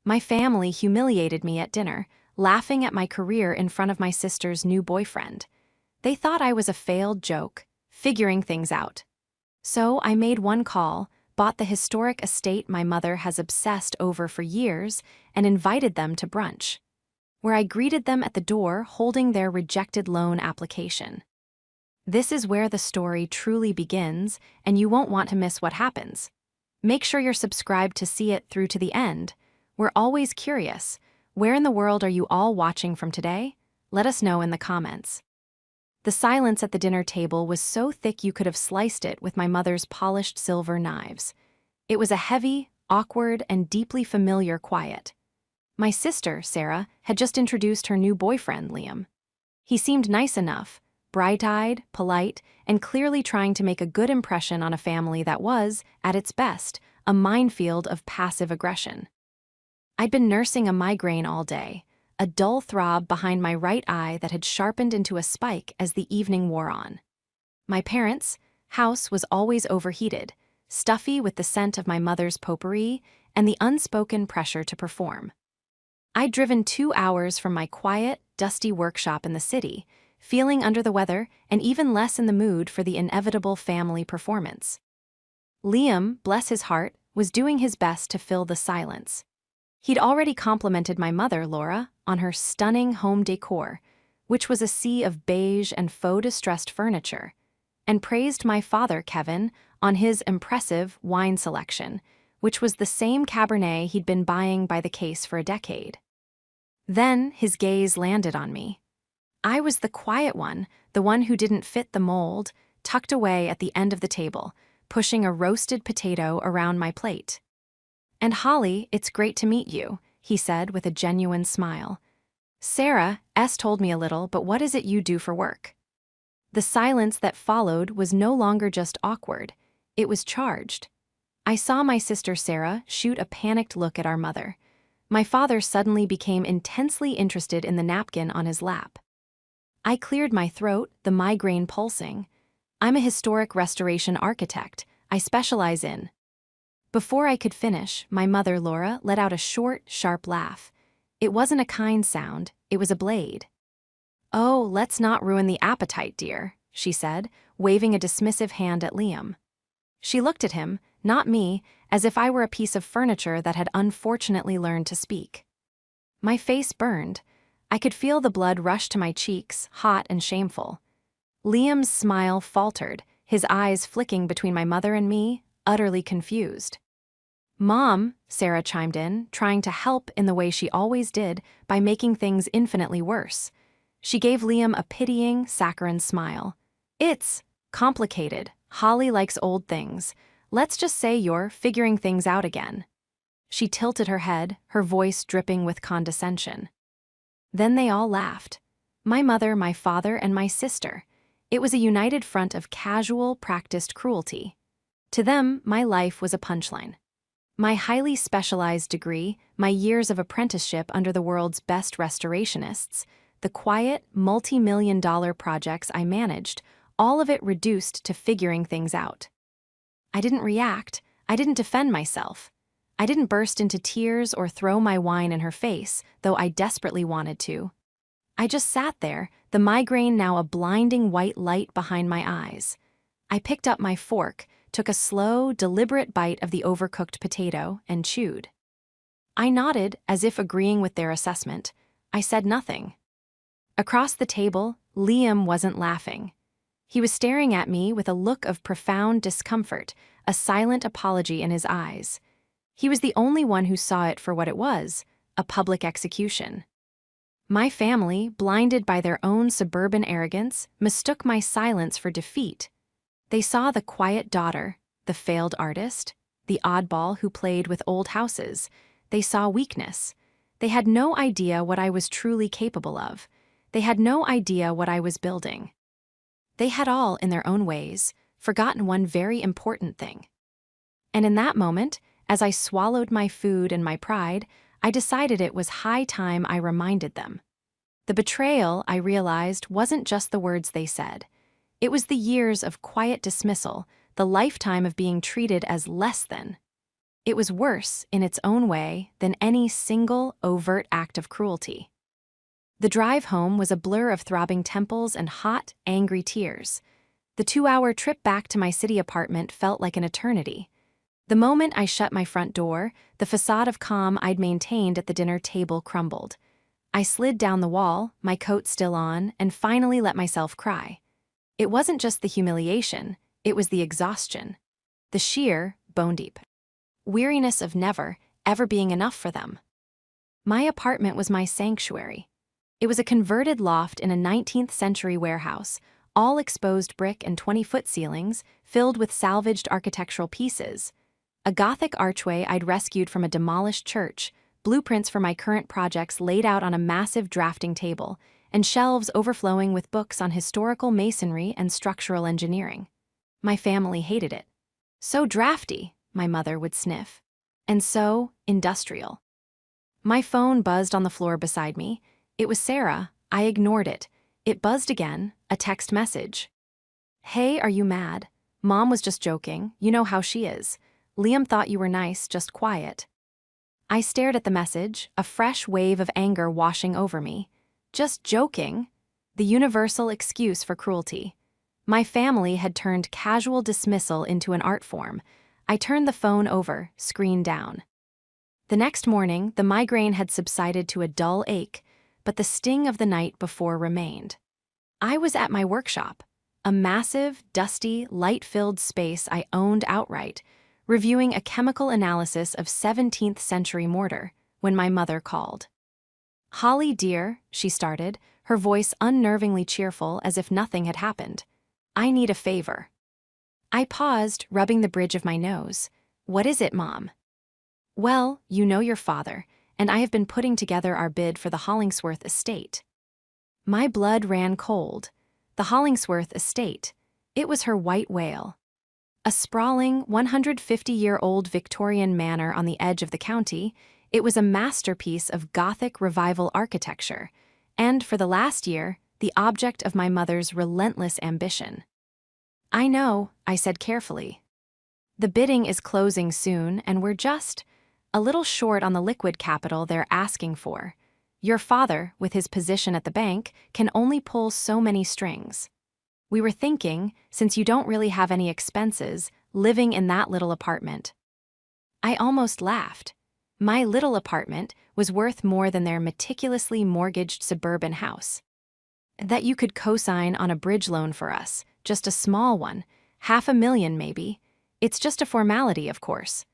My family humiliated me at dinner, laughing at my career in front of my sister's new boyfriend. They thought I was a failed joke, figuring things out. So I made one call, bought the historic estate my mother has obsessed over for years, and invited them to brunch, where I greeted them at the door holding their rejected loan application. This is where the story truly begins, and you won't want to miss what happens. Make sure you're subscribed to see it through to the end. We're always curious. Where in the world are you all watching from today? Let us know in the comments. The silence at the dinner table was so thick you could have sliced it with my mother's polished silver knives. It was a heavy, awkward, and deeply familiar quiet. My sister, Sarah, had just introduced her new boyfriend, Liam. He seemed nice enough, bright-eyed, polite, and clearly trying to make a good impression on a family that was, at its best, a minefield of passive aggression. I'd been nursing a migraine all day, a dull throb behind my right eye that had sharpened into a spike as the evening wore on. My parents' house was always overheated, stuffy with the scent of my mother's potpourri and the unspoken pressure to perform. I'd driven 2 hours from my quiet, dusty workshop in the city, feeling under the weather and even less in the mood for the inevitable family performance. Liam, bless his heart, was doing his best to fill the silence. He'd already complimented my mother, Laura, on her stunning home decor, which was a sea of beige and faux-distressed furniture, and praised my father, Kevin, on his impressive wine selection, which was the same Cabernet he'd been buying by the case for a decade. Then his gaze landed on me. I was the quiet one, the one who didn't fit the mold, tucked away at the end of the table, pushing a roasted potato around my plate. "And Holly, it's great to meet you," he said with a genuine smile. "Sarah, S told me a little, but what is it you do for work?" The silence that followed was no longer just awkward, it was charged. I saw my sister Sarah shoot a panicked look at our mother. My father suddenly became intensely interested in the napkin on his lap. I cleared my throat, the migraine pulsing. "I'm a historic restoration architect. I specialize in..." Before I could finish, my mother, Laura, let out a short, sharp laugh. It wasn't a kind sound, it was a blade. "Oh, let's not ruin the appetite, dear," she said, waving a dismissive hand at Liam. She looked at him, not me, as if I were a piece of furniture that had unfortunately learned to speak. My face burned. I could feel the blood rush to my cheeks, hot and shameful. Liam's smile faltered, his eyes flicking between my mother and me, utterly confused. "Mom," Sarah chimed in, trying to help in the way she always did by making things infinitely worse. She gave Liam a pitying, saccharine smile. "It's complicated. Holly likes old things. Let's just say you're figuring things out again." She tilted her head, her voice dripping with condescension. Then they all laughed. My mother, my father, and my sister. It was a united front of casual, practiced cruelty. To them, my life was a punchline. My highly specialized degree, my years of apprenticeship under the world's best restorationists, the quiet, multi-million-dollar projects I managed, all of it reduced to figuring things out. I didn't react, I didn't defend myself. I didn't burst into tears or throw my wine in her face, though I desperately wanted to. I just sat there, the migraine now a blinding white light behind my eyes. I picked up my fork, took a slow, deliberate bite of the overcooked potato, and chewed. I nodded, as if agreeing with their assessment. I said nothing. Across the table, Liam wasn't laughing. He was staring at me with a look of profound discomfort, a silent apology in his eyes. He was the only one who saw it for what it was, a public execution. My family, blinded by their own suburban arrogance, mistook my silence for defeat. They saw the quiet daughter, the failed artist, the oddball who played with old houses. They saw weakness. They had no idea what I was truly capable of. They had no idea what I was building. They had all, in their own ways, forgotten one very important thing. And in that moment, as I swallowed my food and my pride, I decided it was high time I reminded them. The betrayal, I realized, wasn't just the words they said. It was the years of quiet dismissal, the lifetime of being treated as less than. It was worse, in its own way, than any single, overt act of cruelty. The drive home was a blur of throbbing temples and hot, angry tears. The 2-hour trip back to my city apartment felt like an eternity. The moment I shut my front door, the facade of calm I'd maintained at the dinner table crumbled. I slid down the wall, my coat still on, and finally let myself cry. It wasn't just the humiliation, it was the exhaustion. The sheer, bone-deep weariness of never, ever being enough for them. My apartment was my sanctuary. It was a converted loft in a 19th century warehouse, all exposed brick and 20-foot ceilings, filled with salvaged architectural pieces. A Gothic archway I'd rescued from a demolished church, blueprints for my current projects laid out on a massive drafting table, and shelves overflowing with books on historical masonry and structural engineering. My family hated it. So drafty, my mother would sniff. And so industrial. My phone buzzed on the floor beside me. It was Sarah. I ignored it. It buzzed again, a text message. "Hey, are you mad? Mom was just joking. You know how she is. Liam thought you were nice, just quiet." I stared at the message, a fresh wave of anger washing over me. Just joking? The universal excuse for cruelty. My family had turned casual dismissal into an art form. I turned the phone over, screen down. The next morning, the migraine had subsided to a dull ache, but the sting of the night before remained. I was at my workshop, a massive, dusty, light-filled space I owned outright, reviewing a chemical analysis of 17th century mortar, when my mother called. "Holly, dear," she started, her voice unnervingly cheerful as if nothing had happened. "I need a favor." I paused, rubbing the bridge of my nose. "What is it, Mom?" "Well, you know your father, and I have been putting together our bid for the Hollingsworth estate." My blood ran cold. The Hollingsworth estate. It was her white whale. A sprawling, 150-year-old Victorian manor on the edge of the county, it was a masterpiece of Gothic revival architecture, and for the last year, the object of my mother's relentless ambition. "I know," I said carefully. "The bidding is closing soon, and we're just a little short on the liquid capital they're asking for. Your father, with his position at the bank, can only pull so many strings. We were thinking, since you don't really have any expenses, living in that little apartment." I almost laughed. My little apartment was worth more than their meticulously mortgaged suburban house. "That you could co-sign on a bridge loan for us, just a small one, $500,000 maybe. It's just a formality, of course.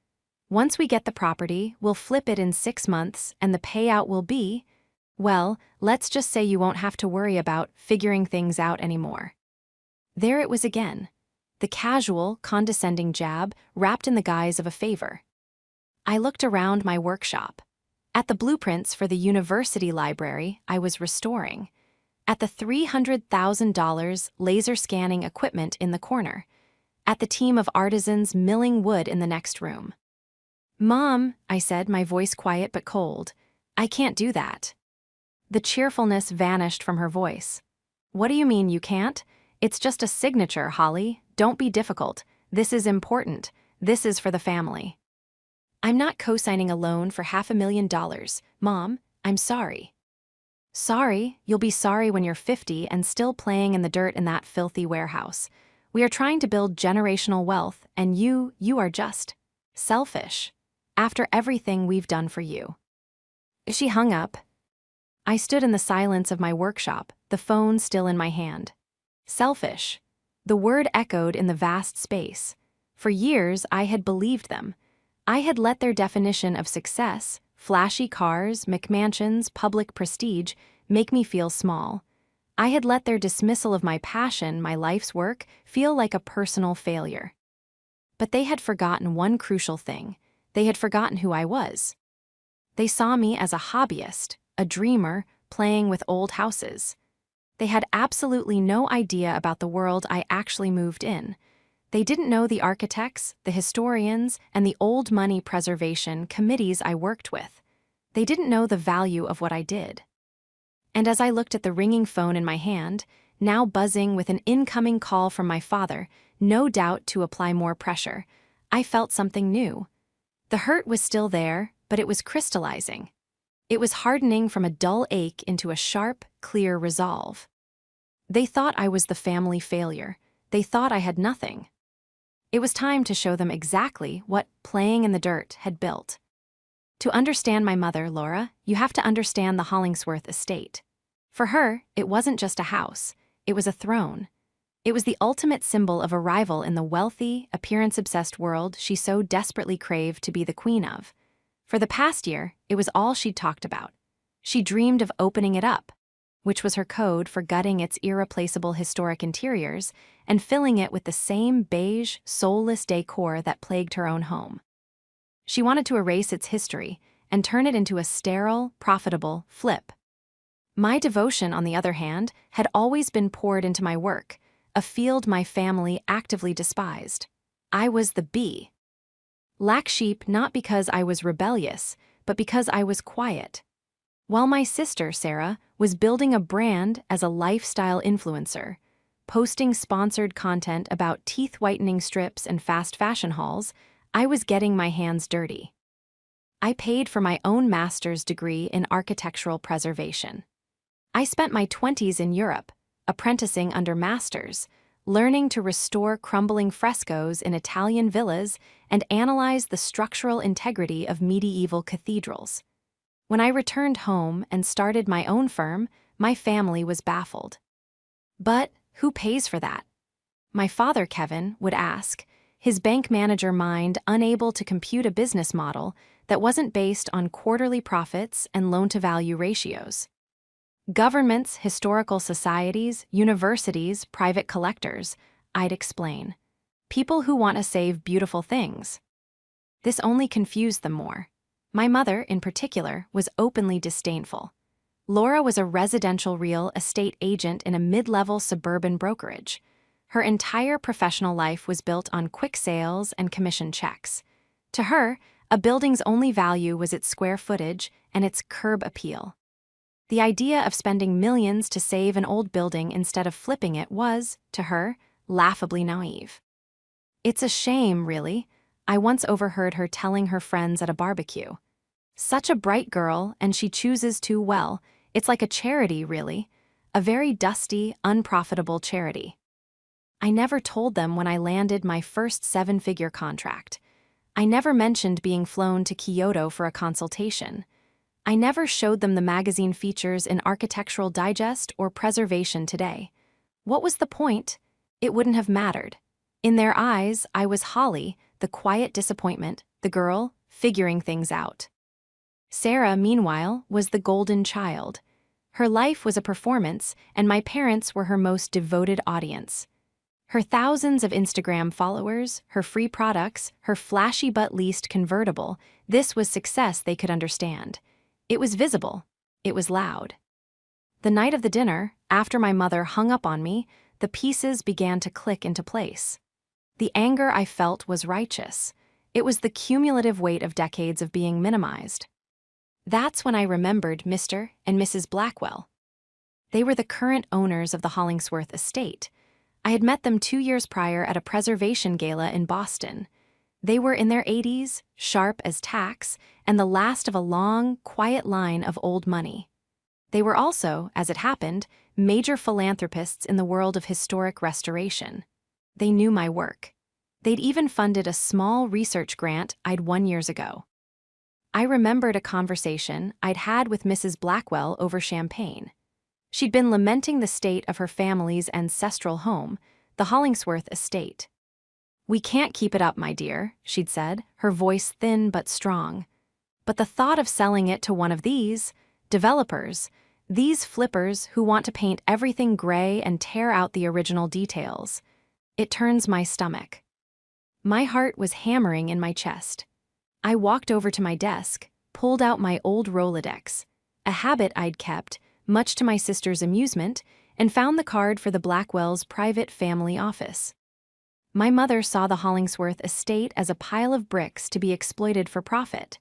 Once we get the property, we'll flip it in 6 months, and the payout will be, well, let's just say you won't have to worry about figuring things out anymore." There it was again. The casual, condescending jab wrapped in the guise of a favor. I looked around my workshop. At the blueprints for the university library I was restoring. At the $300,000 laser scanning equipment in the corner. At the team of artisans milling wood in the next room. "Mom," I said, my voice quiet but cold, "I can't do that." The cheerfulness vanished from her voice. "What do you mean you can't? It's just a signature, Holly. Don't be difficult. This is important. This is for the family." "I'm not co-signing a loan for $500,000, Mom. I'm sorry." "Sorry? You'll be sorry when you're 50 and still playing in the dirt in that filthy warehouse. We are trying to build generational wealth, and you are just selfish. After everything we've done for you." She hung up. I stood in the silence of my workshop, the phone still in my hand. Selfish. The word echoed in the vast space. For years, I had believed them. I had let their definition of success, flashy cars, McMansions, public prestige, make me feel small. I had let their dismissal of my passion, my life's work, feel like a personal failure. But they had forgotten one crucial thing. They had forgotten who I was. They saw me as a hobbyist, a dreamer, playing with old houses. They had absolutely no idea about the world I actually moved in. They didn't know the architects, the historians, and the old money preservation committees I worked with. They didn't know the value of what I did. And as I looked at the ringing phone in my hand, now buzzing with an incoming call from my father, no doubt to apply more pressure, I felt something new. The hurt was still there, but it was crystallizing. It was hardening from a dull ache into a sharp, clear resolve. They thought I was the family failure. They thought I had nothing. It was time to show them exactly what playing in the dirt had built. To understand my mother, Laura, you have to understand the Hollingsworth estate. For her, it wasn't just a house. It was a throne. It was the ultimate symbol of arrival in the wealthy, appearance-obsessed world she so desperately craved to be the queen of. For the past year, it was all she'd talked about. She dreamed of opening it up, which was her code for gutting its irreplaceable historic interiors and filling it with the same beige, soulless decor that plagued her own home. She wanted to erase its history and turn it into a sterile, profitable flip. My devotion, on the other hand, had always been poured into my work, a field my family actively despised. I was the bee. Black sheep not because I was rebellious, but because I was quiet. While my sister, Sarah, was building a brand as a lifestyle influencer, posting sponsored content about teeth-whitening strips and fast fashion hauls, I was getting my hands dirty. I paid for my own master's degree in architectural preservation. I spent my 20s in Europe, apprenticing under masters, learning to restore crumbling frescoes in Italian villas and analyze the structural integrity of medieval cathedrals. When I returned home and started my own firm, my family was baffled. But who pays for that? My father, Kevin, would ask, his bank manager mind unable to compute a business model that wasn't based on quarterly profits and loan-to-value ratios. Governments, historical societies, universities, private collectors, I'd explain. People who want to save beautiful things. This only confused them more. My mother, in particular, was openly disdainful. Laura was a residential real estate agent in a mid-level suburban brokerage. Her entire professional life was built on quick sales and commission checks. To her, a building's only value was its square footage and its curb appeal. The idea of spending millions to save an old building instead of flipping it was, to her, laughably naive. It's a shame, really, I once overheard her telling her friends at a barbecue. Such a bright girl, and she chooses too well. It's like a charity, really. A very dusty, unprofitable charity. I never told them when I landed my first 7-figure contract. I never mentioned being flown to Kyoto for a consultation. I never showed them the magazine features in Architectural Digest or Preservation Today. What was the point? It wouldn't have mattered. In their eyes, I was Holly, the quiet disappointment, the girl figuring things out. Sarah, meanwhile, was the golden child. Her life was a performance, and my parents were her most devoted audience. Her thousands of Instagram followers, her free products, her flashy but leased convertible, this was success they could understand. It was visible. It was loud. The night of the dinner, after my mother hung up on me, the pieces began to click into place. The anger I felt was righteous. It was the cumulative weight of decades of being minimized. That's when I remembered Mr. and Mrs. Blackwell. They were the current owners of the Hollingsworth estate. I had met them 2 years prior at a preservation gala in Boston. They were in their 80s, sharp as tacks, and the last of a long, quiet line of old money. They were also, as it happened, major philanthropists in the world of historic restoration. They knew my work. They'd even funded a small research grant I'd won years ago. I remembered a conversation I'd had with Mrs. Blackwell over champagne. She'd been lamenting the state of her family's ancestral home, the Hollingsworth estate. "We can't keep it up, my dear," she'd said, her voice thin but strong. "But the thought of selling it to one of these developers, these flippers who want to paint everything gray and tear out the original details, it turns my stomach." My heart was hammering in my chest. I walked over to my desk, pulled out my old Rolodex, a habit I'd kept, much to my sister's amusement, and found the card for the Blackwells' private family office. My mother saw the Hollingsworth estate as a pile of bricks to be exploited for profit.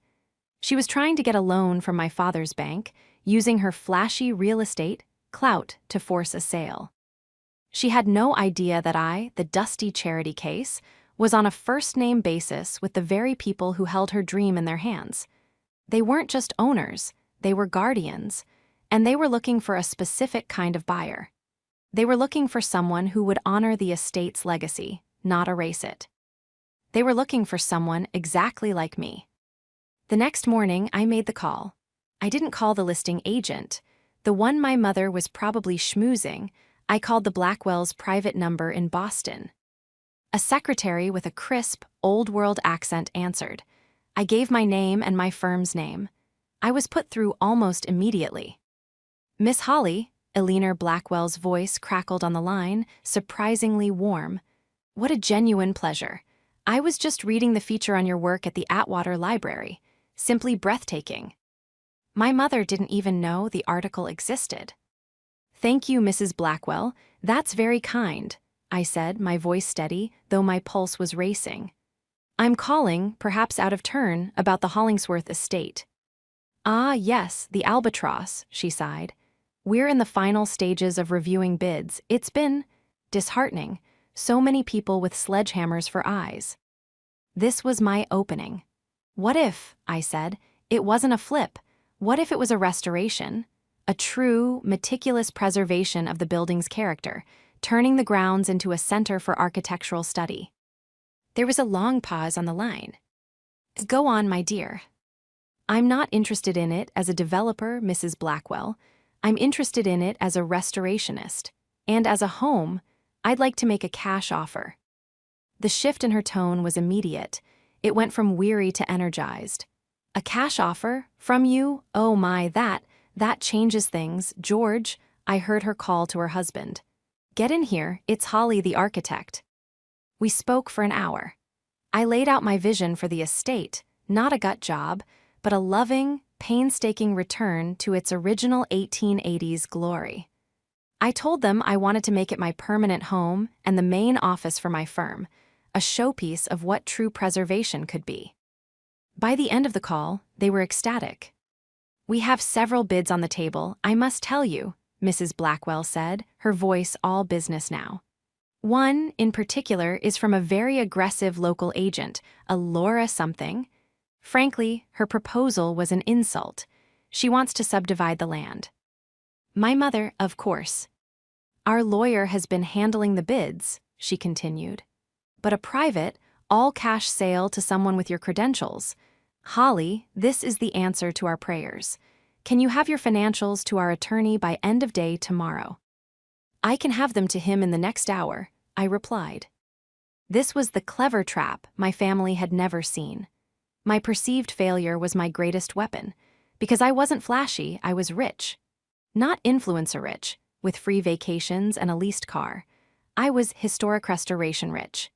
She was trying to get a loan from my father's bank, using her flashy real estate clout to force a sale. She had no idea that I, the dusty charity case, was on a first-name basis with the very people who held her dream in their hands. They weren't just owners, they were guardians, and they were looking for a specific kind of buyer. They were looking for someone who would honor the estate's legacy, not erase it. They were looking for someone exactly like me. The next morning, I made the call. I didn't call the listing agent, the one my mother was probably schmoozing. I called the Blackwells' private number in Boston. A secretary with a crisp, old-world accent answered. I gave my name and my firm's name. I was put through almost immediately. Miss Holly, Eleanor Blackwell's voice crackled on the line, surprisingly warm. What a genuine pleasure. I was just reading the feature on your work at the Atwater Library. Simply breathtaking. My mother didn't even know the article existed. Thank you, Mrs. Blackwell. That's very kind, I said, my voice steady, though my pulse was racing. I'm calling, perhaps out of turn, about the Hollingsworth estate. Ah, yes, the albatross, she sighed. We're in the final stages of reviewing bids. It's been disheartening. So many people with sledgehammers for eyes. This was my opening. What if, I said, it wasn't a flip? What if it was a restoration? A true, meticulous preservation of the building's character, turning the grounds into a center for architectural study. There was a long pause on the line. Go on, my dear. I'm not interested in it as a developer, Mrs. Blackwell. I'm interested in it as a restorationist. And as a home, I'd like to make a cash offer. The shift in her tone was immediate. It went from weary to energized. A cash offer? From you? Oh my, that changes things. George, I heard her call to her husband. Get in here, it's Holly the architect. We spoke for an hour. I laid out my vision for the estate, not a gut job, but a loving, painstaking return to its original 1880s glory. I told them I wanted to make it my permanent home and the main office for my firm, a showpiece of what true preservation could be. By the end of the call, they were ecstatic. We have several bids on the table, I must tell you, Mrs. Blackwell said, her voice all business now. One, in particular, is from a very aggressive local agent, a Laura something. Frankly, her proposal was an insult. She wants to subdivide the land. My mother, of course. Our lawyer has been handling the bids, she continued. But a private, all-cash sale to someone with your credentials. Holly, this is the answer to our prayers. Can you have your financials to our attorney by end of day tomorrow? I can have them to him in the next hour, I replied. This was the clever trap my family had never seen. My perceived failure was my greatest weapon. Because I wasn't flashy, I was rich. Not influencer rich, with free vacations and a leased car. I was historic restoration rich.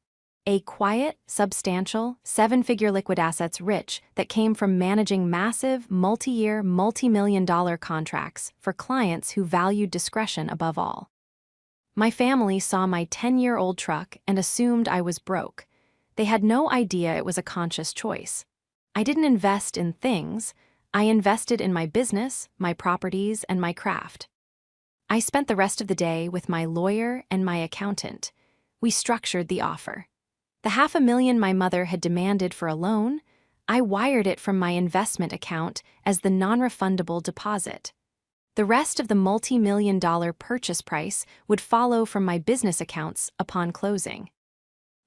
A quiet, substantial, seven-figure liquid assets rich that came from managing massive, multi-year, multi-million-dollar contracts for clients who valued discretion above all. My family saw my 10-year-old truck and assumed I was broke. They had no idea it was a conscious choice. I didn't invest in things. I invested in my business, my properties, and my craft. I spent the rest of the day with my lawyer and my accountant. We structured the offer. The $500,000 my mother had demanded for a loan, I wired it from my investment account as the non-refundable deposit. The rest of the multi-million-dollar purchase price would follow from my business accounts upon closing.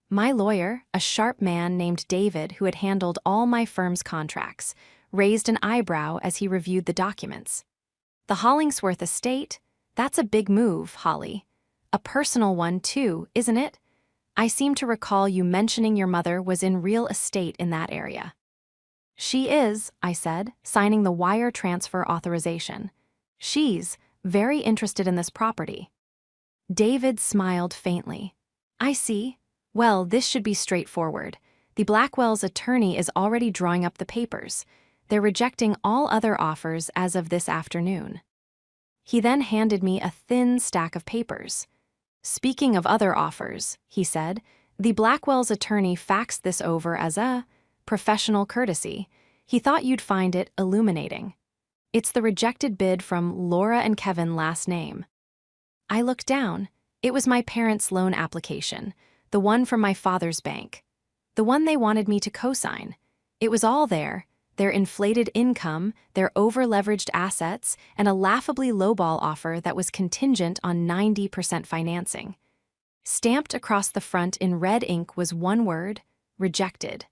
My lawyer, a sharp man named David who had handled all my firm's contracts, raised an eyebrow as he reviewed the documents. The Hollingsworth estate? That's a big move, Holly. A personal one, too, isn't it? I seem to recall you mentioning your mother was in real estate in that area. She is, I said, signing the wire transfer authorization. She's very interested in this property. David smiled faintly. I see. Well, this should be straightforward. The Blackwells' attorney is already drawing up the papers. They're rejecting all other offers as of this afternoon. He then handed me a thin stack of papers. Speaking of other offers, he said, the Blackwells' attorney faxed this over as a professional courtesy. He thought you'd find it illuminating. It's the rejected bid from Laura and Kevin last name. I looked down. It was my parents' loan application, the one from my father's bank. The one they wanted me to co-sign. It was all there: their inflated income, their over-leveraged assets, and a laughably lowball offer that was contingent on 90% financing. Stamped across the front in red ink was one word: rejected.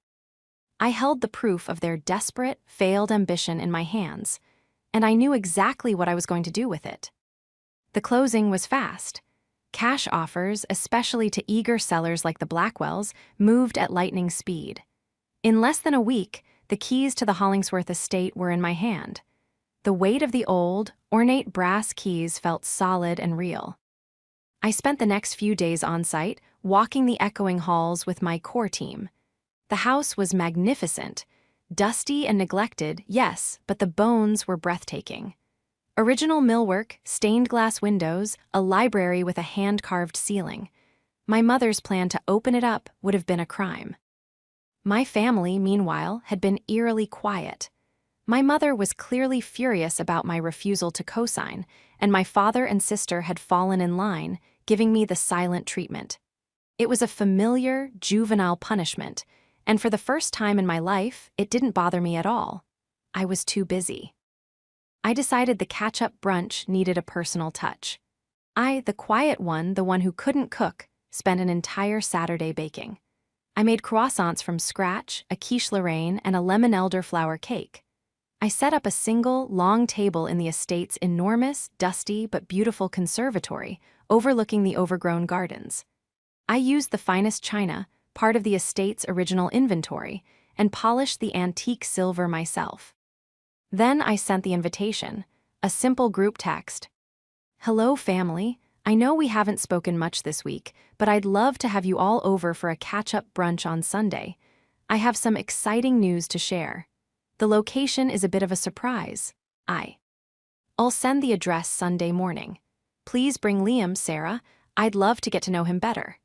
I held the proof of their desperate, failed ambition in my hands, and I knew exactly what I was going to do with it. The closing was fast. Cash offers, especially to eager sellers like the Blackwells, moved at lightning speed. In less than a week, the keys to the Hollingsworth estate were in my hand. The weight of the old, ornate brass keys felt solid and real. I spent the next few days on site, walking the echoing halls with my core team. The house was magnificent. Dusty and neglected, yes, but the bones were breathtaking. Original millwork, stained glass windows, a library with a hand-carved ceiling. My mother's plan to open it up would have been a crime. My family, meanwhile, had been eerily quiet. My mother was clearly furious about my refusal to co-sign, and my father and sister had fallen in line, giving me the silent treatment. It was a familiar, juvenile punishment, and for the first time in my life, it didn't bother me at all. I was too busy. I decided the catch-up brunch needed a personal touch. I, the quiet one, the one who couldn't cook, spent an entire Saturday baking. I made croissants from scratch, a quiche Lorraine, and a lemon elderflower cake. I set up a single, long table in the estate's enormous, dusty, but beautiful conservatory, overlooking the overgrown gardens. I used the finest china, part of the estate's original inventory, and polished the antique silver myself. Then I sent the invitation, a simple group text. "Hello, family. I know we haven't spoken much this week, but I'd love to have you all over for a catch-up brunch on Sunday. I have some exciting news to share. The location is a bit of a surprise. I'll send the address Sunday morning. Please bring Liam, Sarah. I'd love to get to know him better."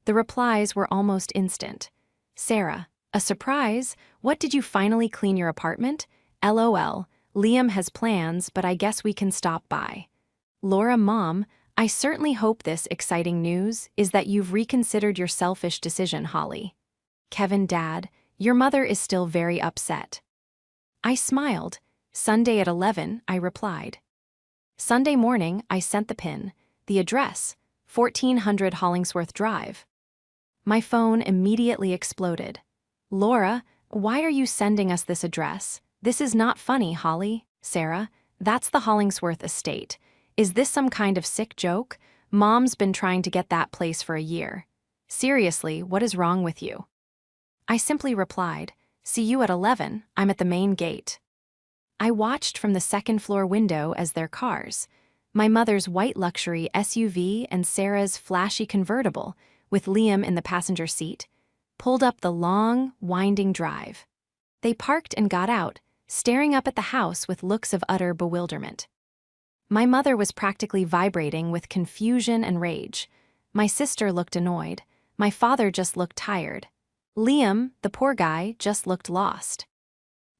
The replies were almost instant. "Sarah, a surprise? What, did you finally clean your apartment? LOL, Liam has plans, but I guess we can stop by. Laura, Mom, I certainly hope this exciting news is that you've reconsidered your selfish decision, Holly. Kevin, Dad, your mother is still very upset." I smiled. "Sunday at 11, I replied. Sunday morning, I sent the pin, the address, 1400 Hollingsworth Drive. My phone immediately exploded. "Laura, why are you sending us this address? This is not funny, Holly. Sarah, that's the Hollingsworth estate. Is this some kind of sick joke? Mom's been trying to get that place for a year. Seriously, what is wrong with you?" I simply replied, "See you at 11, I'm at the main gate." I watched from the second-floor window as their cars, my mother's white luxury SUV and Sarah's flashy convertible, with Liam in the passenger seat, pulled up the long, winding drive. They parked and got out, staring up at the house with looks of utter bewilderment. My mother was practically vibrating with confusion and rage. My sister looked annoyed. My father just looked tired. Liam, the poor guy, just looked lost.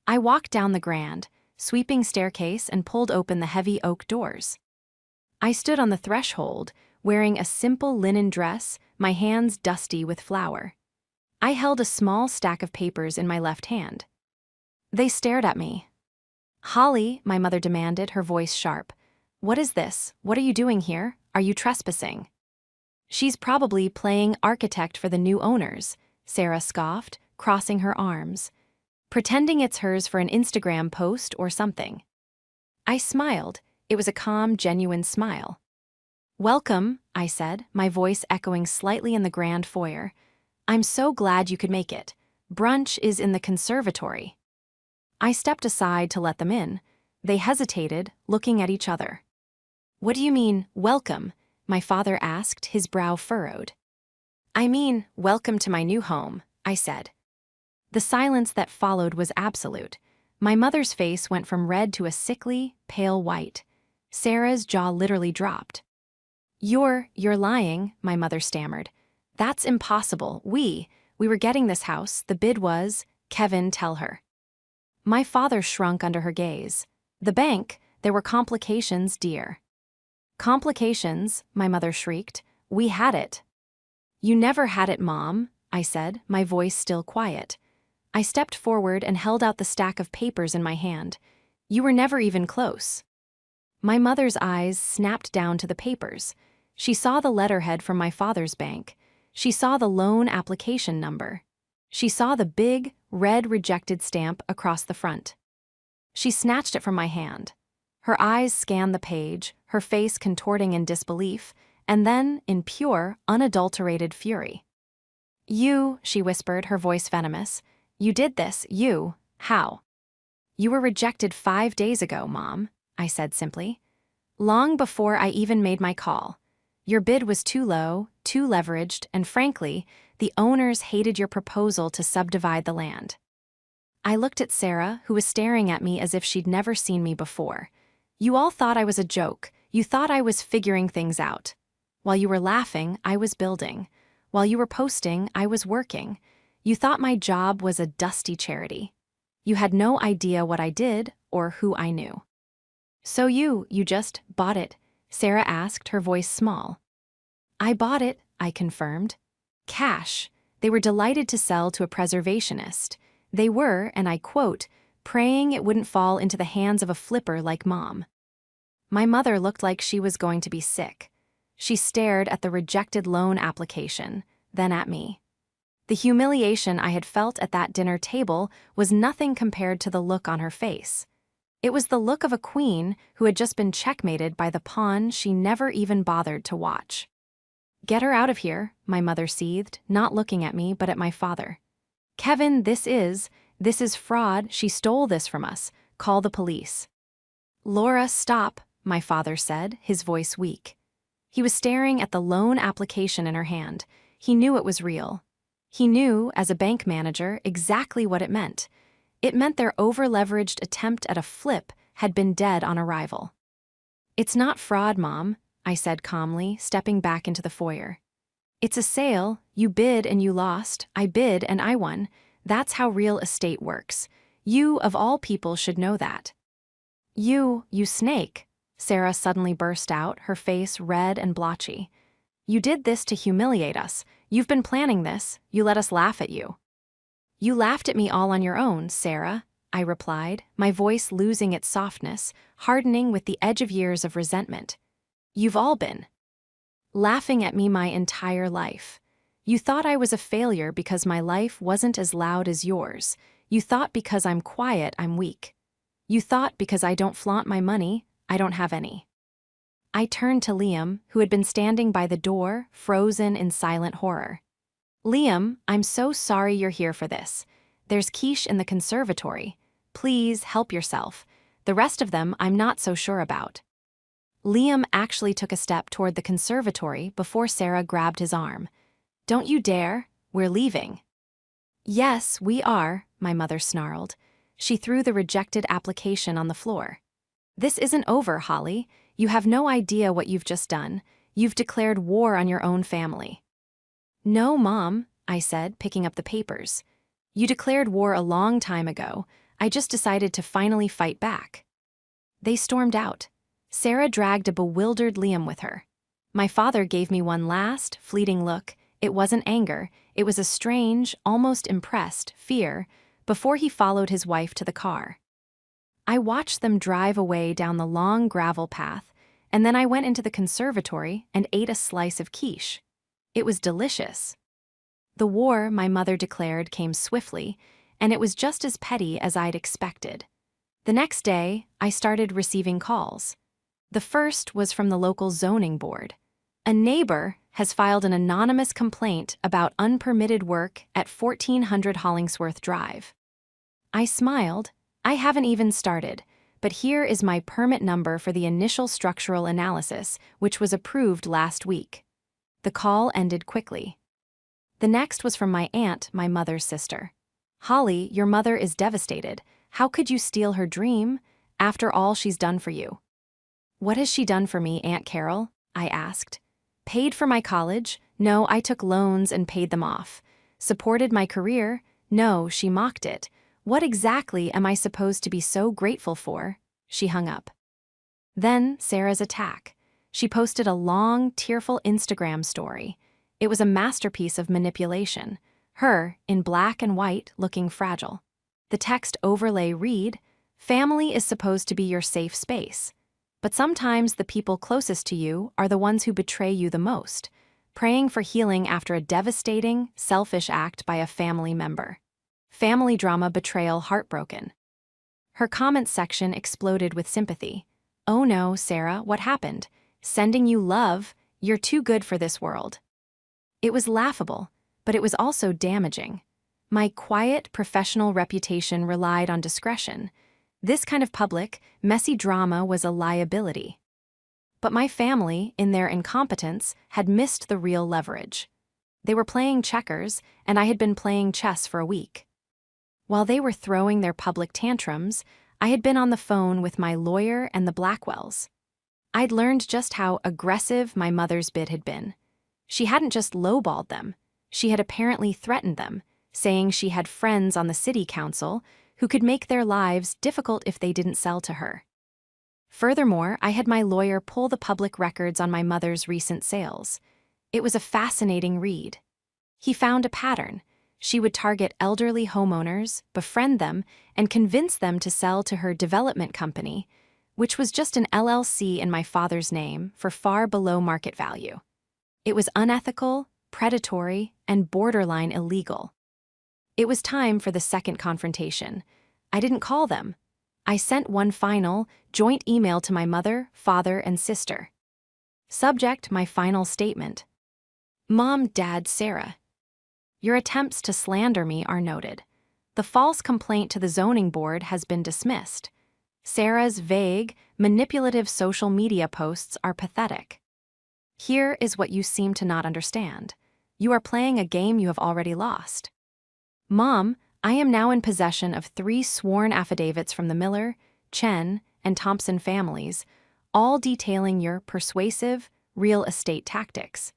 I walked down the grand, sweeping staircase and pulled open the heavy oak doors. I stood on the threshold, wearing a simple linen dress, my hands dusty with flour. I held a small stack of papers in my left hand. They stared at me. "Holly," my mother demanded, her voice sharp. "What is this? What are you doing here? Are you trespassing?" "She's probably playing architect for the new owners," Sarah scoffed, crossing her arms. "Pretending it's hers for an Instagram post or something." I smiled. It was a calm, genuine smile. "Welcome," I said, my voice echoing slightly in the grand foyer. "I'm so glad you could make it. Brunch is in the conservatory." I stepped aside to let them in. They hesitated, looking at each other. "What do you mean, welcome?" my father asked, his brow furrowed. "I mean, welcome to my new home," I said. The silence that followed was absolute. My mother's face went from red to a sickly, pale white. Sarah's jaw literally dropped. You're lying," my mother stammered. "That's impossible. We were getting this house. The bid was..." "Kevin, tell her." My father shrunk under her gaze. "The bank, there were complications, dear." "Complications?" my mother shrieked. "We had it." "You never had it, Mom," I said, my voice still quiet. I stepped forward and held out the stack of papers in my hand. You were never even close. My mother's eyes snapped down to the papers. She saw the letterhead from my father's bank. She saw the loan application number. She saw the big, red rejected stamp across the front. She snatched it from my hand. Her eyes scanned the page, her face contorting in disbelief, and then in pure, unadulterated fury. You, she whispered, her voice venomous. You did this, you. How? You were rejected 5 days ago, Mom, I said simply. Long before I even made my call. Your bid was too low, too leveraged, and frankly, the owners hated your proposal to subdivide the land. I looked at Sarah, who was staring at me as if she'd never seen me before. You all thought I was a joke. You thought I was figuring things out. While you were laughing, I was building. While you were posting, I was working. You thought my job was a dusty charity. You had no idea what I did or who I knew. So you just bought it? Sarah asked, her voice small. I bought it, I confirmed. Cash. They were delighted to sell to a preservationist. They were, and I quote, praying it wouldn't fall into the hands of a flipper like Mom. My mother looked like she was going to be sick. She stared at the rejected loan application, then at me. The humiliation I had felt at that dinner table was nothing compared to the look on her face. It was the look of a queen who had just been checkmated by the pawn she never even bothered to watch. Get her out of here, my mother seethed, not looking at me but at my father. Kevin, this is fraud. She stole this from us. Call the police. Laura, stop, my father said, his voice weak. He was staring at the loan application in her hand. He knew it was real. He knew, as a bank manager, exactly what it meant. It meant their over-leveraged attempt at a flip had been dead on arrival. It's not fraud, Mom, I said calmly, stepping back into the foyer. It's a sale. You bid and you lost. I bid and I won. That's how real estate works. You, of all people, should know that. You snake, Sarah suddenly burst out, her face red and blotchy. You did this to humiliate us. You've been planning this. You let us laugh at you. You laughed at me all on your own, Sarah, I replied, my voice losing its softness, hardening with the edge of years of resentment. You've all been laughing at me my entire life. You thought I was a failure because my life wasn't as loud as yours. You thought because I'm quiet, I'm weak. You thought because I don't flaunt my money, I don't have any. I turned to Liam, who had been standing by the door, frozen in silent horror. Liam, I'm so sorry you're here for this. There's quiche in the conservatory. Please help yourself. The rest of them I'm not so sure about. Liam actually took a step toward the conservatory before Sarah grabbed his arm. Don't you dare, we're leaving. Yes, we are, my mother snarled. She threw the rejected application on the floor. This isn't over, Holly. You have no idea what you've just done. You've declared war on your own family. No, Mom, I said, picking up the papers. You declared war a long time ago. I just decided to finally fight back. They stormed out. Sarah dragged a bewildered Liam with her. My father gave me one last, fleeting look. It wasn't anger. It was a strange, almost impressed, fear, before he followed his wife to the car. I watched them drive away down the long gravel path, and then I went into the conservatory and ate a slice of quiche. It was delicious. The war, my mother declared, came swiftly, and it was just as petty as I'd expected. The next day, I started receiving calls. The first was from the local zoning board. A neighbor has filed an anonymous complaint about unpermitted work at 1400 Hollingsworth Drive. I smiled. I haven't even started, but here is my permit number for the initial structural analysis, which was approved last week. The call ended quickly. The next was from my aunt, my mother's sister. Holly, your mother is devastated. How could you steal her dream after all she's done for you? What has she done for me, Aunt Carol? I asked. Paid for my college? No, I took loans and paid them off. Supported my career? No, she mocked it. What exactly am I supposed to be so grateful for? She hung up. Then Sarah's attack. She posted a long, tearful Instagram story. It was a masterpiece of manipulation. Her, in black and white, looking fragile. The text overlay read, "Family is supposed to be your safe space. But sometimes the people closest to you are the ones who betray you the most, praying for healing after a devastating, selfish act by a family member. Family drama betrayal heartbroken." Her comments section exploded with sympathy. "Oh no, Sarah, what happened? Sending you love, you're too good for this world." It was laughable, but it was also damaging. My quiet, professional reputation relied on discretion. This kind of public, messy drama was a liability. But my family, in their incompetence, had missed the real leverage. They were playing checkers, and I had been playing chess for a week. While they were throwing their public tantrums, I had been on the phone with my lawyer and the Blackwells. I'd learned just how aggressive my mother's bid had been. She hadn't just lowballed them, she had apparently threatened them, saying she had friends on the city council who could make their lives difficult if they didn't sell to her. Furthermore, I had my lawyer pull the public records on my mother's recent sales. It was a fascinating read. He found a pattern. She would target elderly homeowners, befriend them, and convince them to sell to her development company, which was just an LLC in my father's name for far below market value. It was unethical, predatory, and borderline illegal. It was time for the second confrontation. I didn't call them. I sent one final, joint email to my mother, father, and sister. Subject: my final statement. Mom, Dad, Sarah. Your attempts to slander me are noted. The false complaint to the zoning board has been dismissed. Sarah's vague, manipulative social media posts are pathetic. Here is what you seem to not understand. You are playing a game you have already lost. Mom, I am now in possession of 3 sworn affidavits from the Miller, Chen, and Thompson families, all detailing your persuasive, real estate tactics.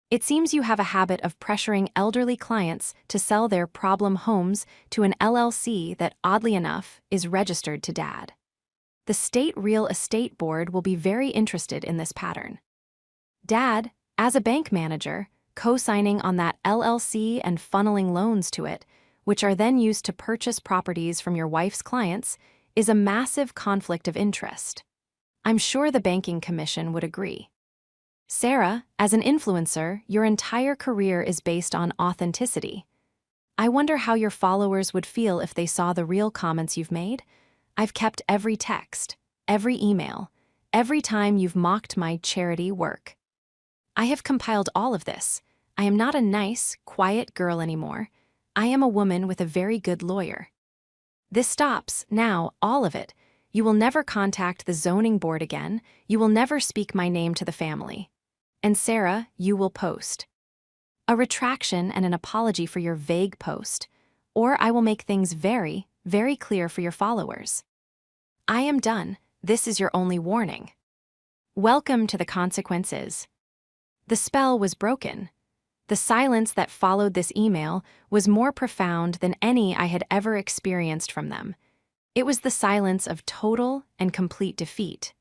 It seems you have a habit of pressuring elderly clients to sell their problem homes to an LLC that, oddly enough, is registered to Dad. The State Real Estate Board will be very interested in this pattern. Dad, as a bank manager, co-signing on that LLC and funneling loans to it, which are then used to purchase properties from your wife's clients, is a massive conflict of interest. I'm sure the banking commission would agree. Sarah, as an influencer, your entire career is based on authenticity. I wonder how your followers would feel if they saw the real comments you've made. I've kept every text, every email, every time you've mocked my charity work. I have compiled all of this. I am not a nice, quiet girl anymore. I am a woman with a very good lawyer. This stops, now, all of it. You will never contact the zoning board again. You will never speak my name to the family. And Sarah, you will post a retraction and an apology for your vague post, or I will make things very, very clear for your followers. I am done. This is your only warning. Welcome to the consequences. The spell was broken. The silence that followed this email was more profound than any I had ever experienced from them. It was the silence of total and complete defeat.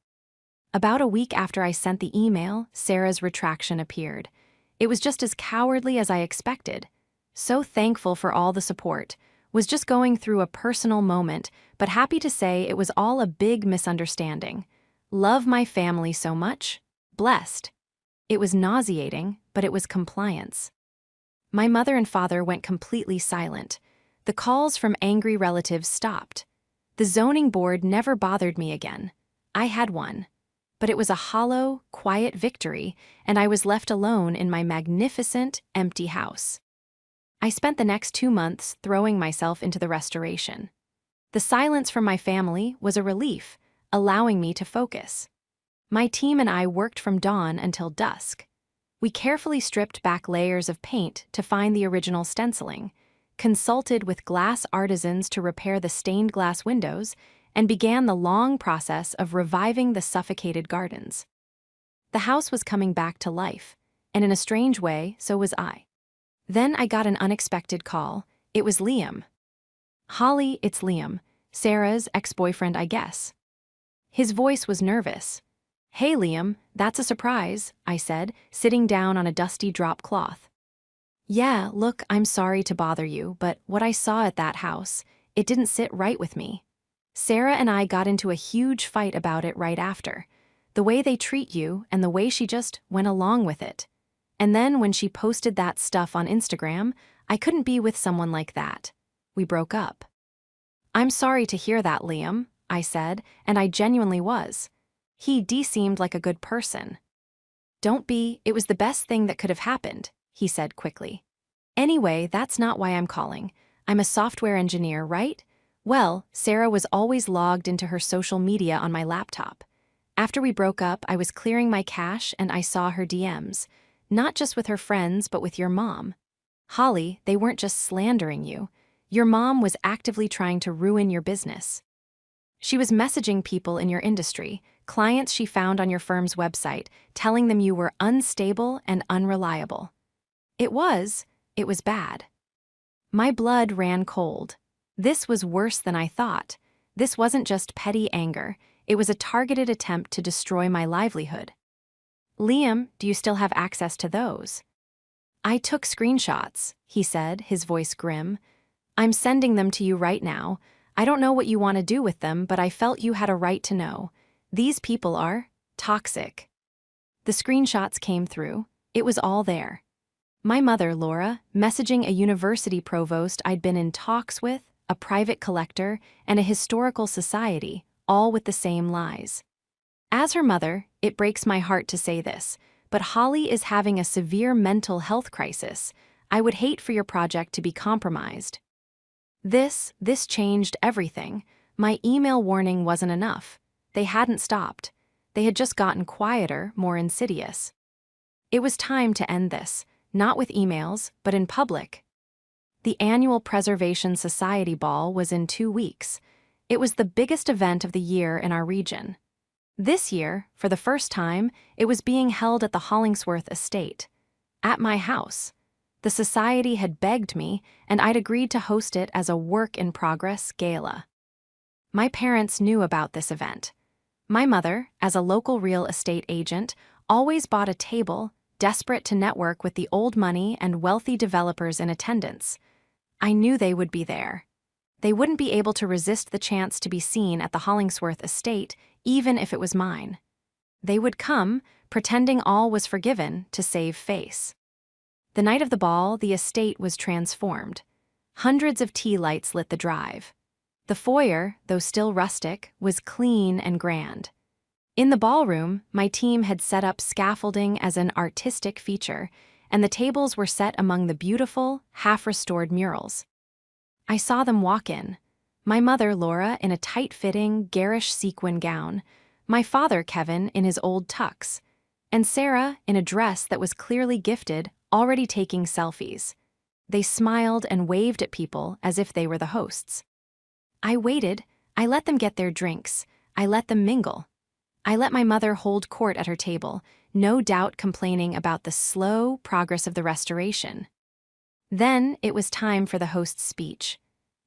About a week after I sent the email, Sarah's retraction appeared. It was just as cowardly as I expected. So thankful for all the support. Was just going through a personal moment, but happy to say it was all a big misunderstanding. Love my family so much. Blessed. It was nauseating, but it was compliance. My mother and father went completely silent. The calls from angry relatives stopped. The zoning board never bothered me again. I had one. But it was a hollow, quiet victory, and I was left alone in my magnificent, empty house. I spent the next 2 months throwing myself into the restoration. The silence from my family was a relief, allowing me to focus. My team and I worked from dawn until dusk. We carefully stripped back layers of paint to find the original stenciling, consulted with glass artisans to repair the stained glass windows, and began the long process of reviving the suffocated gardens. The house was coming back to life, and in a strange way, so was I. Then I got an unexpected call. It was Liam. "Holly, it's Liam, Sarah's ex-boyfriend, I guess." His voice was nervous. "Hey, Liam, that's a surprise," I said, sitting down on a dusty drop cloth. Yeah, look, I'm sorry to bother you, but what I saw at that house, it didn't sit right with me. Sarah and I got into a huge fight about it right after. The way they treat you and the way she just went along with it. And then when she posted that stuff on Instagram, I couldn't be with someone like that. We broke up. I'm sorry to hear that, Liam, I said, and I genuinely was. He seemed like a good person. Don't be, it was the best thing that could have happened, he said quickly. Anyway, that's not why I'm calling. I'm a software engineer, right? Well, Sarah was always logged into her social media on my laptop. After we broke up, I was clearing my cache and I saw her DMs. Not just with her friends, but with your mom. Holly, they weren't just slandering you. Your mom was actively trying to ruin your business. She was messaging people in your industry, clients she found on your firm's website, telling them you were unstable and unreliable. It was bad. My blood ran cold. This was worse than I thought. This wasn't just petty anger, it was a targeted attempt to destroy my livelihood. Liam, do you still have access to those? I took screenshots, he said, his voice grim. I'm sending them to you right now. I don't know what you want to do with them, but I felt you had a right to know. These people are toxic. The screenshots came through. It was all there. My mother, Laura, messaging a university provost I'd been in talks with, a private collector, and a historical society, all with the same lies. As her mother, it breaks my heart to say this, but Holly is having a severe mental health crisis. I would hate for your project to be compromised. This changed everything. My email warning wasn't enough. They hadn't stopped. They had just gotten quieter, more insidious. It was time to end this, not with emails, but in public. The annual Preservation Society Ball was in 2 weeks. It was the biggest event of the year in our region. This year, for the first time, it was being held at the Hollingsworth estate. At my house. The society had begged me, and I'd agreed to host it as a work-in-progress gala. My parents knew about this event. My mother, as a local real estate agent, always bought a table, desperate to network with the old money and wealthy developers in attendance. I knew they would be there. They wouldn't be able to resist the chance to be seen at the Hollingsworth estate, even if it was mine. They would come, pretending all was forgiven, to save face. The night of the ball, the estate was transformed. Hundreds of tea lights lit the drive. The foyer, though still rustic, was clean and grand. In the ballroom, my team had set up scaffolding as an artistic feature, and the tables were set among the beautiful, half-restored murals. I saw them walk in. My mother, Laura, in a tight-fitting, garish sequin gown, my father, Kevin, in his old tux, and Sarah, in a dress that was clearly gifted, already taking selfies. They smiled and waved at people as if they were the hosts. I waited. I let them get their drinks. I let them mingle. I let my mother hold court at her table, no doubt complaining about the slow progress of the restoration. Then it was time for the host's speech.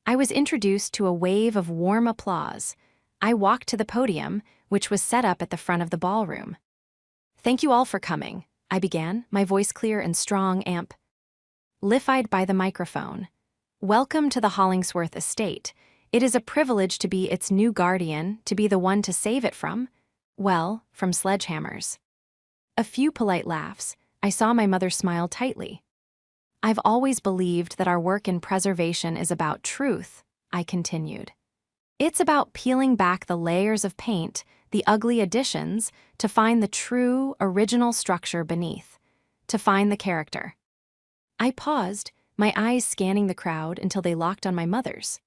I was introduced to a wave of warm applause. I walked to the podium, which was set up at the front of the ballroom. Thank you all for coming, I began, my voice clear and strong, amplified by the microphone. Welcome to the Hollingsworth estate. It is a privilege to be its new guardian, to be the one to save it from sledgehammers. A few polite laughs. I saw my mother smile tightly. I've always believed that our work in preservation is about truth, I continued. It's about peeling back the layers of paint, the ugly additions, to find the true, original structure beneath, to find the character. I paused, my eyes scanning the crowd until they locked on my mother's.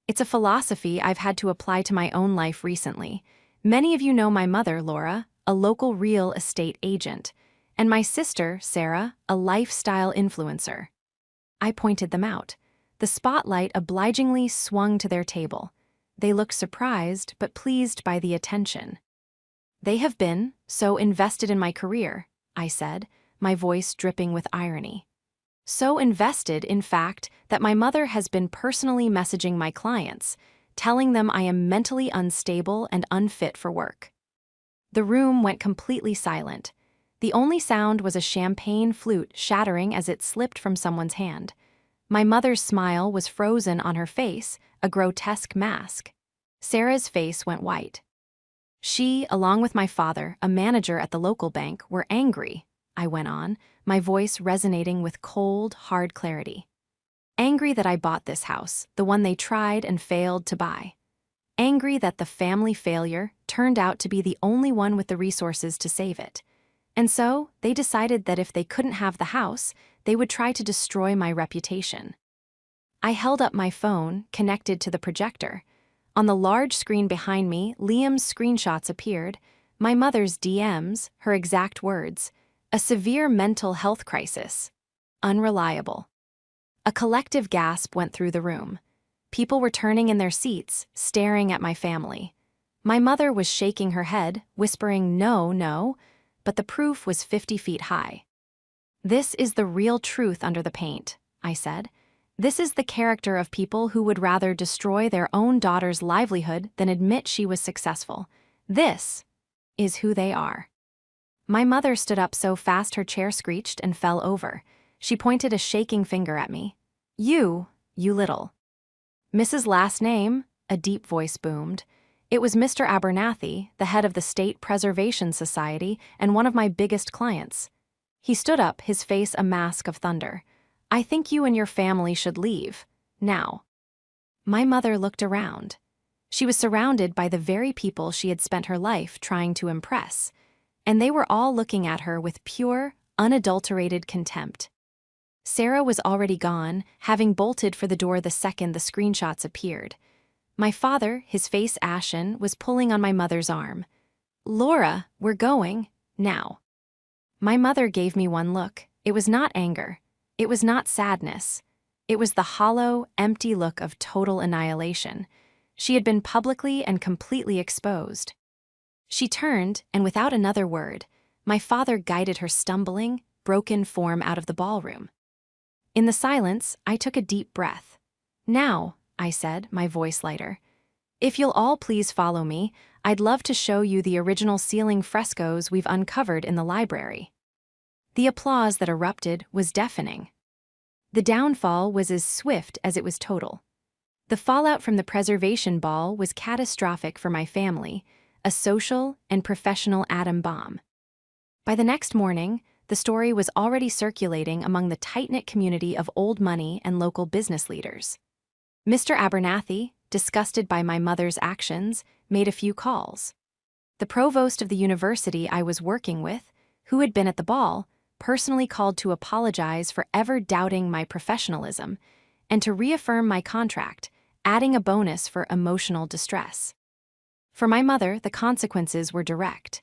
It's a philosophy I've had to apply to my own life recently. Many of you know my mother, Laura, a local real estate agent, and my sister, Sarah, a lifestyle influencer. I pointed them out. The spotlight obligingly swung to their table. They looked surprised but pleased by the attention. They have been so invested in my career, I said, my voice dripping with irony. So invested, in fact, that my mother has been personally messaging my clients, telling them I am mentally unstable and unfit for work. The room went completely silent. The only sound was a champagne flute shattering as it slipped from someone's hand. My mother's smile was frozen on her face, a grotesque mask. Sarah's face went white. She, along with my father, a manager at the local bank, were angry, I went on, my voice resonating with cold, hard clarity. Angry that I bought this house, the one they tried and failed to buy. Angry that the family failure turned out to be the only one with the resources to save it. And so, they decided that if they couldn't have the house, they would try to destroy my reputation. I held up my phone, connected to the projector. On the large screen behind me, Liam's screenshots appeared, my mother's DMs, her exact words. A severe mental health crisis. Unreliable. A collective gasp went through the room. People were turning in their seats, staring at my family. My mother was shaking her head, whispering, "No, no," but the proof was 50 feet high. "This is the real truth under the paint," I said. "This is the character of people who would rather destroy their own daughter's livelihood than admit she was successful. This is who they are." My mother stood up so fast her chair screeched and fell over. She pointed a shaking finger at me. You little." "Mrs. Last name?" a deep voice boomed. It was Mr. Abernathy, the head of the State Preservation Society and one of my biggest clients. He stood up, his face a mask of thunder. "I think you and your family should leave. Now." My mother looked around. She was surrounded by the very people she had spent her life trying to impress, and they were all looking at her with pure, unadulterated contempt. Sarah was already gone, having bolted for the door the second the screenshots appeared. My father, his face ashen, was pulling on my mother's arm. "Laura, we're going, now." My mother gave me one look. It was not anger. It was not sadness. It was the hollow, empty look of total annihilation. She had been publicly and completely exposed. She turned, and without another word, my father guided her stumbling, broken form out of the ballroom. In the silence, I took a deep breath. "Now," I said, my voice lighter. "If you'll all please follow me, I'd love to show you the original ceiling frescoes we've uncovered in the library." The applause that erupted was deafening. The downfall was as swift as it was total. The fallout from the preservation ball was catastrophic for my family, a social and professional atom bomb. By the next morning, the story was already circulating among the tight-knit community of old money and local business leaders. Mr. Abernathy, disgusted by my mother's actions, made a few calls. The provost of the university I was working with, who had been at the ball, personally called to apologize for ever doubting my professionalism and to reaffirm my contract, adding a bonus for emotional distress. For my mother, the consequences were direct.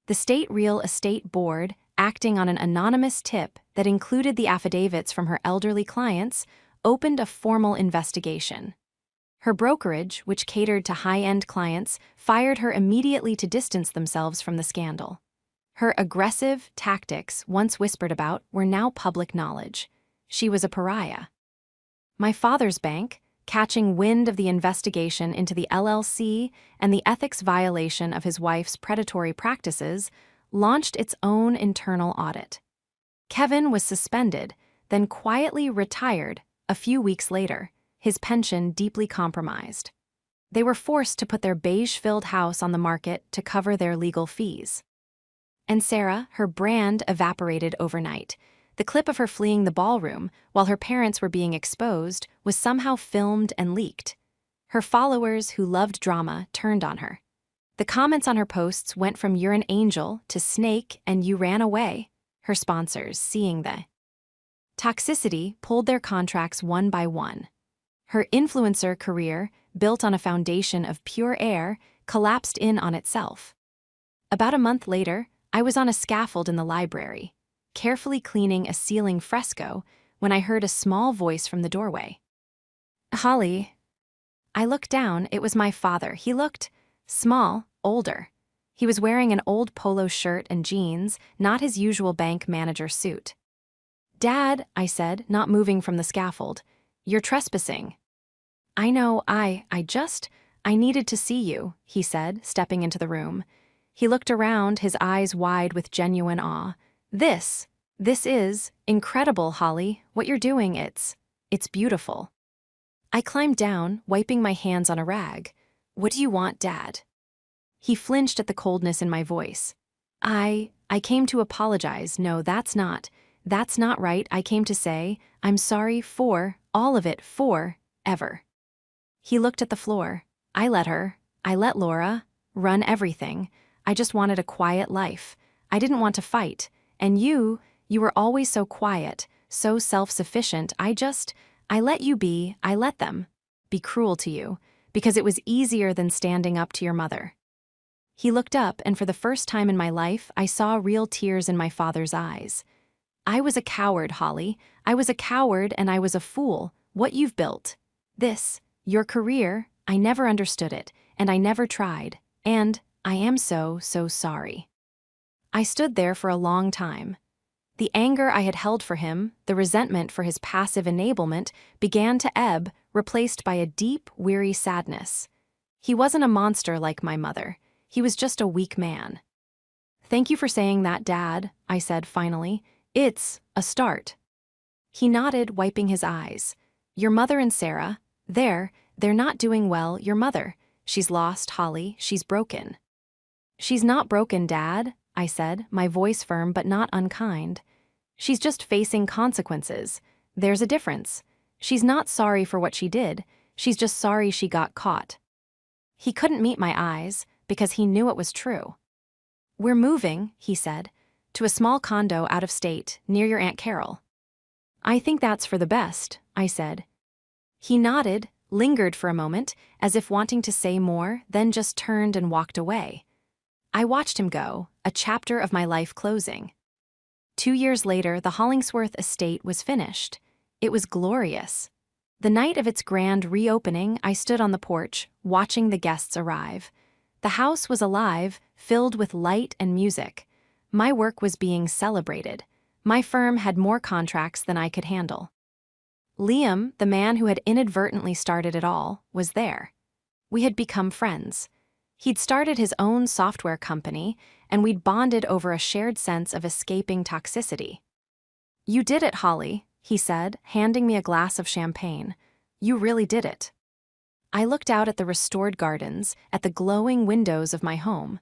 The State Real Estate Board, acting on an anonymous tip that included the affidavits from her elderly clients, opened a formal investigation. Her brokerage, which catered to high-end clients, fired her immediately to distance themselves from the scandal. Her aggressive tactics, once whispered about, were now public knowledge. She was a pariah. My father's bank, catching wind of the investigation into the LLC and the ethics violation of his wife's predatory practices, launched its own internal audit. Kevin was suspended, then quietly retired a few weeks later, his pension deeply compromised. They were forced to put their beige-filled house on the market to cover their legal fees. And Sarah, her brand evaporated overnight. The clip of her fleeing the ballroom, while her parents were being exposed, was somehow filmed and leaked. Her followers, who loved drama, turned on her. The comments on her posts went from "You're an angel" to "Snake" and "You ran away." Her sponsors, seeing the toxicity, pulled their contracts one by one. Her influencer career, built on a foundation of pure air, collapsed in on itself. About a month later, I was on a scaffold in the library, carefully cleaning a ceiling fresco, when I heard a small voice from the doorway. "Holly." I looked down. It was my father. He looked small, older. He was wearing an old polo shirt and jeans, not his usual bank manager suit. "Dad," I said, not moving from the scaffold, "you're trespassing." "I know, I needed to see you," he said, stepping into the room. He looked around, his eyes wide with genuine awe. This is incredible, Holly. What you're doing, it's beautiful. I climbed down, wiping my hands on a rag. What do you want, Dad? He flinched at the coldness in my voice. I came to apologize. No, that's not right. I came to say, I'm sorry for all of it, forever. He looked at the floor. I let Laura run everything. I just wanted a quiet life. I didn't want to fight. And you were always so quiet, so self-sufficient. I let you be, I let them be cruel to you, because it was easier than standing up to your mother. He looked up, and for the first time in my life, I saw real tears in my father's eyes. I was a coward, Holly. I was a coward, and I was a fool. What you've built. Your career, I never understood it, and I never tried, and I am so sorry. I stood there for a long time. The anger I had held for him, the resentment for his passive enablement, began to ebb, replaced by a deep, weary sadness. He wasn't a monster like my mother. He was just a weak man. Thank you for saying that, Dad, I said finally. It's a start. He nodded, wiping his eyes. Your mother and Sarah, they're not doing well. Your mother, she's lost, Holly, she's broken. She's not broken, Dad, I said, my voice firm but not unkind. She's just facing consequences. There's a difference. She's not sorry for what she did. She's just sorry she got caught. He couldn't meet my eyes because he knew it was true. We're moving, he said, to a small condo out of state near your Aunt Carol. I think that's for the best, I said. He nodded, lingered for a moment, as if wanting to say more, then just turned and walked away. I watched him go, a chapter of my life closing. 2 years later, the Hollingsworth estate was finished. It was glorious. The night of its grand reopening, I stood on the porch, watching the guests arrive. The house was alive, filled with light and music. My work was being celebrated. My firm had more contracts than I could handle. Liam, the man who had inadvertently started it all, was there. We had become friends. He'd started his own software company, and we'd bonded over a shared sense of escaping toxicity. You did it, Holly, he said, handing me a glass of champagne. You really did it. I looked out at the restored gardens, at the glowing windows of my home.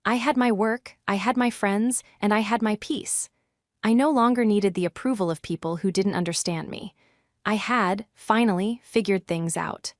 I had my work, I had my friends, and I had my peace. I no longer needed the approval of people who didn't understand me. I had, finally, figured things out.